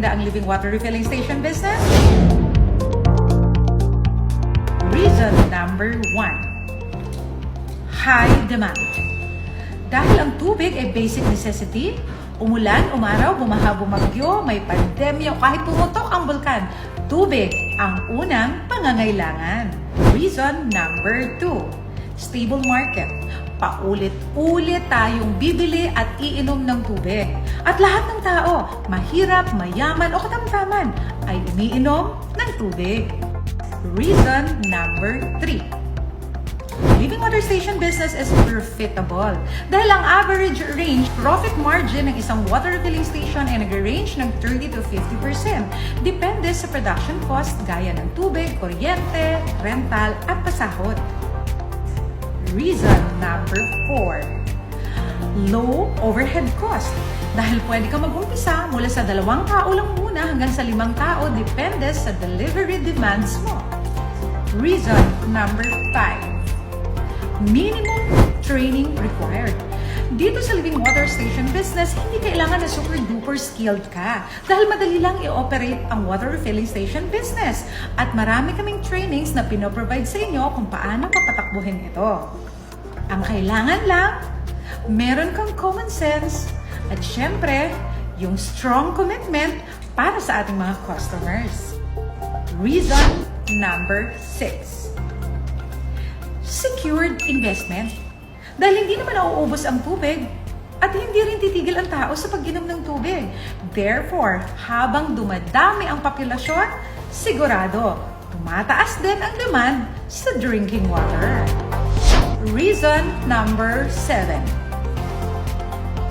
maganda ang living water refilling station business? Reason number 1. High demand. Dahil ang tubig ay basic necessity, umulan, umaraw, bumaha, bumagyo, may pandemya, o kahit pumutok ang bulkan, tubig ang unang pangangailangan. Reason number 2. Stable market. Paulit-ulit tayong bibili at iinom ng tubig. At lahat ng tao, mahirap, mayaman o katamtaman, ay umiinom ng tubig. Reason number 3. Living water station business is profitable. Dahil ang average range profit margin ng isang water refilling station ay nag-range ng 30 to 50%. Depende sa production cost gaya ng tubig, kuryente, rental at pasahod. Reason number 4. Low overhead cost. Dahil pwede ka mag-umpisa mula sa 2 tao lang muna hanggang sa 5 tao depende sa delivery demands mo. Reason number 5. Minimum training required. Dito sa living water station business, hindi kailangan na super duper skilled ka dahil madali lang i-operate ang water refilling station business at marami kaming trainings na pinoprovide sa inyo kung paano papatakbuhin ito. Ang kailangan lang, meron kang common sense at syempre, yung strong commitment para sa ating mga customers. Reason number 6. Secured investment. Dahil hindi naman nauubos ang tubig at hindi rin titigil ang tao sa pag-inom ng tubig. Therefore, habang dumadami ang populasyon, sigurado, tumataas din ang demand sa drinking water. Reason number 7.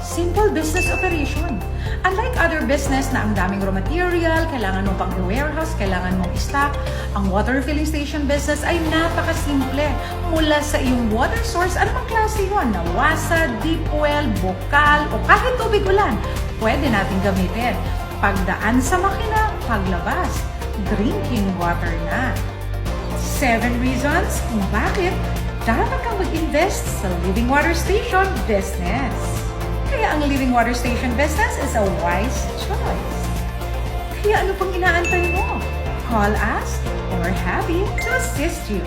Simple business operation. Unlike other business na ang daming raw material, kailangan mo pang i-warehouse, kailangan mong i-stock, ang water refilling station business ay napakasimple. Mula sa iyong water source, anumang klase yun, nawasa, deep well, bukal, o kahit tubig ulan, pwede natin gamitin. Pagdaan sa makina, paglabas, drinking water na. 7 reasons kung bakit dapat kang mag-invest sa living water station business. Kaya ang living water station business is a wise choice. Kaya ano pang inaantay mo? Call us or happy to assist you.